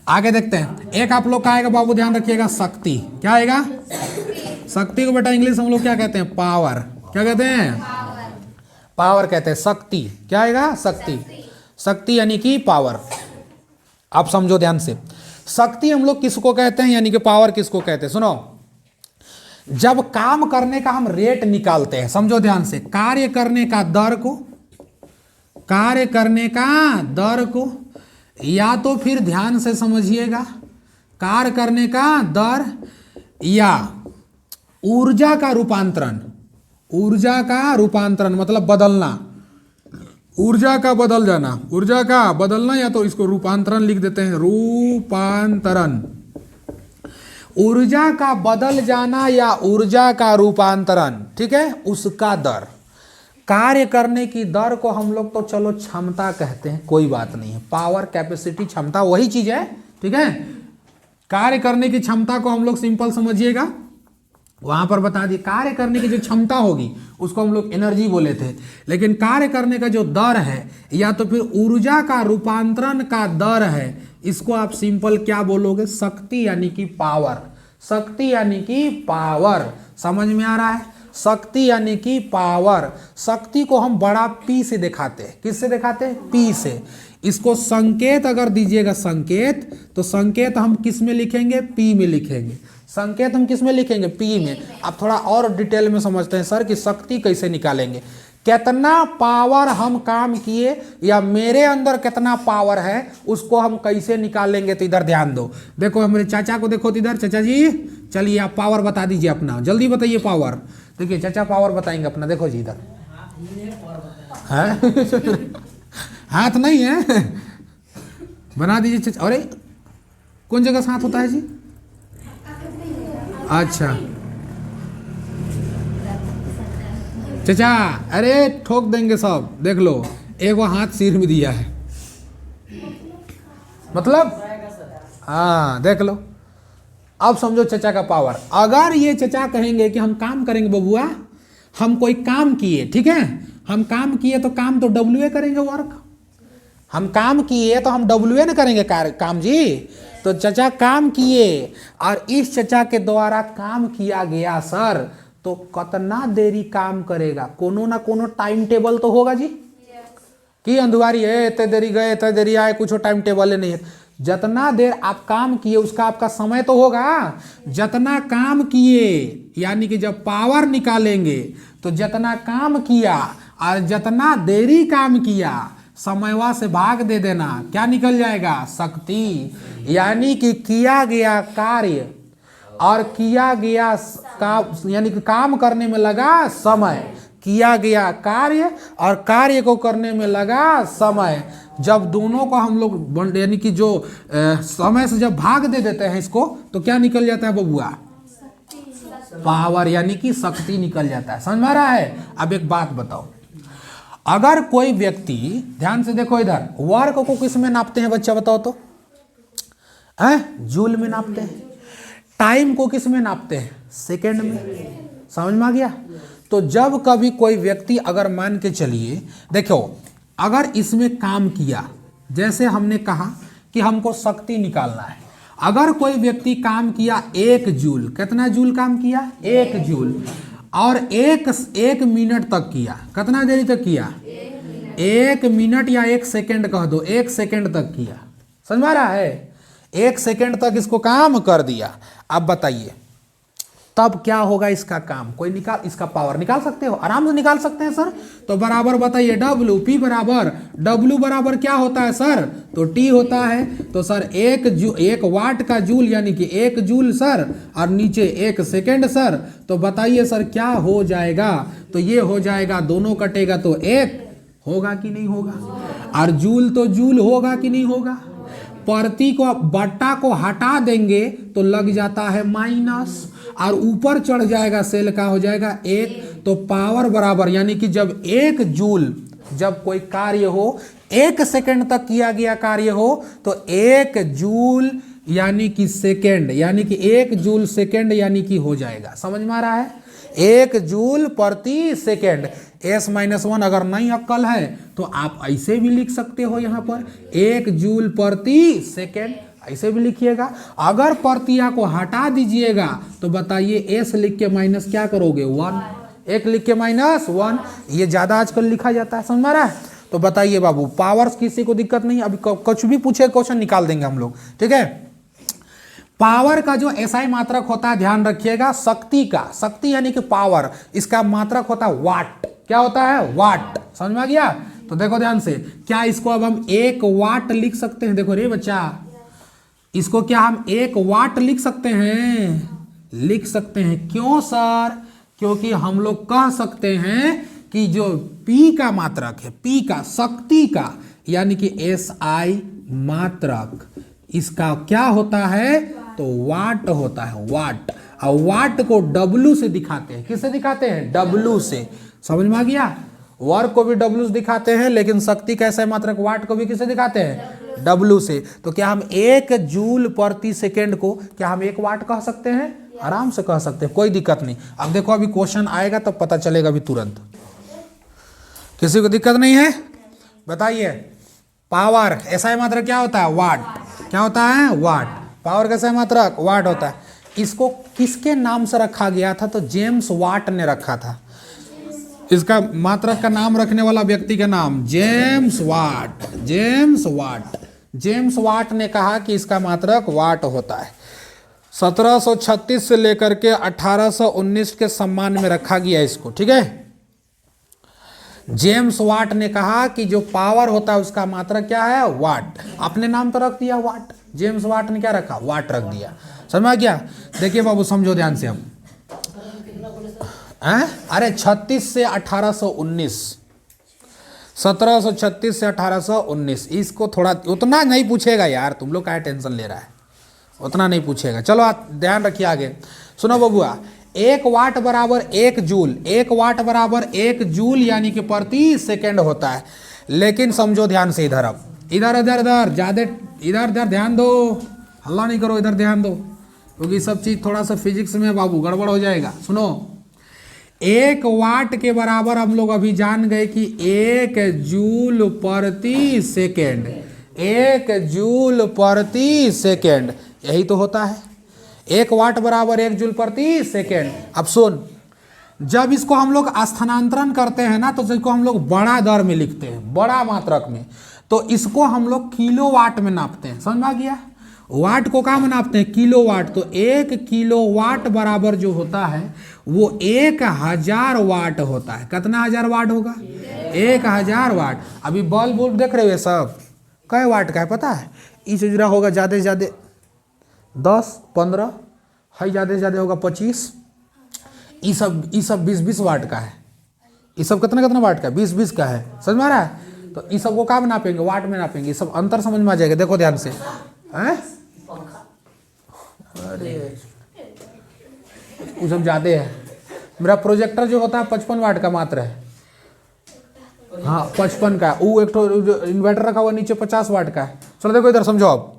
आगे देखते हैं, एक आप लोग का आएगा बाबू, ध्यान रखिएगा, शक्ति। क्या आएगा? शक्ति को बेटा इंग्लिश हम लोग क्या कहते हैं? पावर। क्या कहते हैं? पावर कहते हैं। शक्ति क्या आएगा? शक्ति। शक्ति यानी कि पावर। आप समझो ध्यान से, शक्ति हम लोग किसको कहते हैं, यानी कि पावर किसको कहते हैं? सुनो, जब काम करने का हम रेट निकालते हैं, समझो ध्यान से, कार्य करने का दर को, कार्य करने का दर को, या तो फिर ध्यान से समझिएगा, कार्य करने का दर या ऊर्जा का रूपांतरण। ऊर्जा का रूपांतरण मतलब बदलना, ऊर्जा का बदल जाना, ऊर्जा का बदलना, या तो इसको रूपांतरण लिख देते हैं, रूपांतरण। ऊर्जा का बदल जाना या ऊर्जा का रूपांतरण, ठीक है, उसका दर। कार्य करने की दर को हम लोग तो चलो क्षमता कहते हैं, कोई बात नहीं है। पावर, कैपेसिटी, क्षमता वही चीज है, ठीक है। कार्य करने की क्षमता को हम लोग सिंपल समझिएगा, वहां पर बता दिए कार्य करने की जो क्षमता होगी उसको हम लोग एनर्जी बोले थे, लेकिन कार्य करने का जो दर है या तो फिर ऊर्जा का रूपांतरण का दर है, इसको आप सिंपल क्या बोलोगे? शक्ति यानी कि पावर। शक्ति यानी कि पावर। समझ में आ रहा है? शक्ति यानी कि पावर। शक्ति को हम बड़ा पी से दिखाते हैं। किससे दिखाते हैं? पी से। इसको संकेत अगर दीजिएगा संकेत, तो संकेत हम किस में लिखेंगे? पी में लिखेंगे। संकेत हम किस में लिखेंगे? पी में। अब थोड़ा और डिटेल में समझते हैं सर कि शक्ति कैसे निकालेंगे। कितना पावर हम काम किए या मेरे अंदर कितना पावर है उसको हम कैसे निकालेंगे, तो इधर ध्यान दो। देखो हमारे चाचा को देखो, तो इधर चाचा जी चलिए आप पावर बता दीजिए अपना, जल्दी बताइए पावर। देखिए चाचा पावर बताएंगे अपना, देखो जी इधर है हाथ नहीं है, बना दीजिए चाचा। अरे कौन जगह से हाथ होता है जी? अच्छा चाचा, अरे ठोक देंगे सब, देख लो एक वो हाथ सिर में दिया है, मतलब हाँ देख लो। अब समझो चाचा का पावर। अगर ये चाचा कहेंगे कि हम काम करेंगे बबुआ, हम कोई काम किए, ठीक है, हम काम किए तो काम तो डब्ल्यू करेंगे, वर्क। हम काम किए तो हम डब्ल्यू न करेंगे काम जी। तो चाचा काम किए और इस चाचा के द्वारा काम किया गया सर, तो कितना देरी काम करेगा? कोनो ना कोनो टाइम टेबल तो होगा जी। कि अंधुआरी है, इतने देरी गए, इतने देरी आए, कुछ टाइम टेबल नहीं है। जितना देर आप काम किए उसका आपका समय तो होगा। जितना काम किए यानी कि जब पावर निकालेंगे तो जितना काम किया और जितना देरी काम किया, समयवा से भाग दे देना, क्या निकल जाएगा? शक्ति। यानी कि किया गया कार्य और किया गया यानी कि काम करने में लगा समय, किया गया कार्य और कार्य को करने में लगा समय, जब दोनों को हम लोग यानी कि जो समय से जब भाग दे देते हैं इसको, तो क्या निकल जाता है बबुआ? पावर यानी कि शक्ति निकल जाता है। समझ में आ रहा है? अब एक बात बताओ, अगर कोई व्यक्ति, ध्यान से देखो इधर, वर्क को किस में नापते हैं बच्चा बताओ तो? जूल में नापते हैं। टाइम को किस में नापते हैं? सेकंड में। समझ में आ गया? तो जब कभी कोई व्यक्ति, अगर मान के चलिए, देखो अगर इसमें काम किया, जैसे हमने कहा कि हमको शक्ति निकालना है, अगर कोई व्यक्ति काम किया 1 जूल, कितना जूल काम किया? 1 जूल, और एक मिनट तक किया, कितना देरी तक किया? 1 मिनट या 1 सेकेंड कह दो, 1 सेकेंड तक किया। समझ में आ रहा है? 1 सेकेंड तक इसको काम कर दिया। अब बताइए तब क्या होगा इसका काम? कोई निकाल, इसका पावर निकाल सकते हो? आराम से निकाल सकते हैं सर। तो बराबर बताइए, डब्ल्यू पी बराबर, डब्ल्यू बराबर क्या होता है सर? तो टी होता है। तो सर 1 वाट का जूल यानी कि 1 जूल सर, और नीचे 1 सेकेंड सर। तो बताइए सर क्या हो जाएगा? तो ये हो जाएगा, दोनों कटेगा तो 1 होगा कि नहीं होगा? और जूल तो जूल होगा कि नहीं होगा? प्रति को बट्टा को हटा देंगे तो लग जाता है माइनस, और ऊपर चढ़ जाएगा सेल का हो जाएगा 1। तो पावर बराबर, यानी कि जब 1 जूल, जब कोई कार्य हो 1 सेकंड तक किया गया कार्य हो, तो 1 जूल यानी कि सेकंड, यानी कि 1 जूल सेकंड यानी कि हो जाएगा। समझ में आ रहा है? 1 जूल प्रति सेकंड। S-1 अगर नहीं अक्कल है तो आप ऐसे भी लिख सकते हो, यहाँ पर 1 जूल प्रति सेकंड ऐसे भी लिखिएगा। अगर प्रत्यय को हटा दीजिएगा तो बताइए एस लिख के माइनस क्या करोगे 1, 1 लिख के -1, ये ज्यादा आजकल लिखा जाता है, समझ में आ रहा है। तो बताइए बाबू पावर्स किसी को दिक्कत नहीं, अभी कुछ भी पूछे क्वेश्चन निकाल देंगे हम लोग, ठीक है। पावर का जो एसआई मात्रक होता है ध्यान रखिएगा, शक्ति का, शक्ति यानी कि पावर, इसका मात्रक होता है वाट। क्या होता है? वाट। समझ में आ गया? तो देखो ध्यान से, क्या इसको अब हम 1 वाट लिख सकते हैं? देखो रे बच्चा, इसको क्या हम 1 वाट लिख सकते हैं? लिख सकते हैं। क्यों सर? क्योंकि हम लोग कह सकते हैं कि जो P का मात्रक है, P का शक्ति का यानी कि SI मात्रक, इसका क्या होता है? तो वाट होता है, वाट। और वाट को W से दिखाते हैं। किससे दिखाते हैं? W से। समझ में आ गया? वर्क को भी W से दिखाते हैं, लेकिन शक्ति का SI मात्रक वाट को भी किससे दिखाते हैं? W से। तो क्या हम 1 जूल प्रति सेकेंड को क्या हम 1 वाट कह सकते हैं? आराम से कह सकते हैं, कोई दिक्कत नहीं। अब देखो अभी क्वेश्चन आएगा तब पता चलेगा अभी तुरंत। किसी को दिक्कत नहीं है? बताइए। पावर SI मात्रक क्या होता है? वाट। क्या होता है? वाट। पावर का SI मात्रक वाट होता है। इसको किसके नाम से रखा गया था? तो जेम्स वाट ने रखा था। इसका मात्रक का नाम रखने वाला व्यक्ति का नाम James Watt. James Watt. James Watt ने कहा कि इसका मात्रक वाट होता है। 1736 से लेकर के 1819 के सम्मान में रखा गया इसको, ठीक है। जेम्स वाट ने कहा कि जो पावर होता है उसका मात्रक क्या है? वाट। अपने नाम पर रख दिया वाट। जेम्स वाट ने क्या रखा? वाट रख दिया। समझ में आ गया? देखिए बाबू समझो ध्यान से हम। अरे 36 से 1819, 1736 से 1819, इसको थोड़ा उतना नहीं पूछेगा यार, तुम लोग क्या टेंशन ले रहा है, उतना नहीं पूछेगा। चलो आप ध्यान रखिए आगे। सुनो बबुआ, 1 वाट बराबर 1 जूल, 1 वाट बराबर 1 जूल यानी कि प्रति सेकेंड होता है। लेकिन समझो ध्यान से, इधर अब इधर इधर इधर ज्यादा इधर इधर ध्यान दो, हल्ला नहीं करो, इधर ध्यान दो, क्योंकि सब चीज थोड़ा सा फिजिक्स में बाबू गड़बड़ हो जाएगा। सुनो, 1 वाट के बराबर हम लोग अभी जान गए कि 1 जूल प्रति सेकेंड, 1 जूल प्रति सेकेंड, यही तो होता है। 1 वाट बराबर 1 जूल प्रति सेकेंड। अब सुन, जब इसको हम लोग स्थानांतरण करते हैं ना, तो इसको हम लोग बड़ा दर में लिखते हैं, बड़ा मात्रक में, तो इसको हम लोग किलो वाट में नापते हैं। समझ में आ गया? वाट को क्या में नापते हैं? Kilo watt. तो 1 किलो वाट बराबर जो होता है वो 1000 वाट होता है। कितना हजार वाट होगा? 1000 वाट। अभी बल्ब बुल्ब देख रहे हो सब, कै वाट का है पता है? इस उजरा होगा ज़्यादा से ज़्यादा 10 15, है ज़्यादा से ज़्यादा होगा 25। ये सब 20 वाट का है। ये सब कितना वाट का? 20 का है। समझ में आ रहा है? तो ये सबको क्या में नापेंगे? वाट में नापेंगे। सब अंतर समझ में आ जाएगा। देखो ध्यान से, हैं? अरे वो सब ज़्यादा है। मेरा प्रोजेक्टर जो होता है 55 वाट का मात्र है। हाँ 55 का। वो एक तो इन्वर्टर रखा हुआ नीचे 50 वाट का है। चलो देखो इधर समझो। अब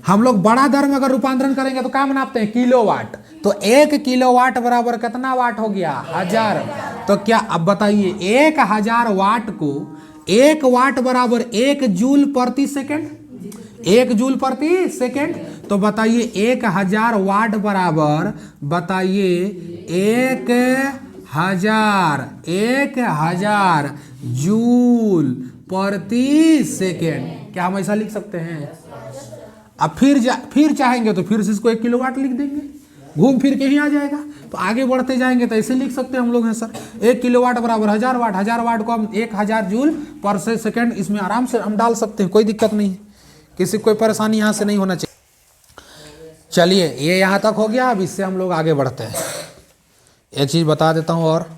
हम लोग बड़ा दर में अगर रूपांतरण करेंगे तो क्या नापते हैं? Kilo watt. तो 1 किलो वाट बराबर कितना वाट हो गया? 1000। तो क्या अब बताइए, 1000 वाट को 1 वाट बराबर 1 जूल प्रति सेकेंड, 1 जूल प्रति सेकेंड। तो बताइए 1000 वाट बराबर, बताइए 1000 जूल प्रति सेकेंड। क्या हम ऐसा लिख सकते हैं? अब फिर चाहेंगे तो फिर से इसको 1 किलोवाट लिख देंगे, घूम फिर के ही आ जाएगा। तो आगे बढ़ते जाएंगे तो ऐसे लिख सकते हैं हम लोग हैं सर, 1 किलोवाट बराबर 1000 वाट, 1000 वाट को हम 1000 जूल पर सेकेंड इसमें आराम से हम डाल सकते हैं, कोई दिक्कत नहीं, किसी कोई परेशानी यहाँ से नहीं होना चाहिए। चलिए ये यहाँ तक हो गया। अब इससे हम लोग आगे बढ़ते हैं। एक चीज़ बता देता हूँ और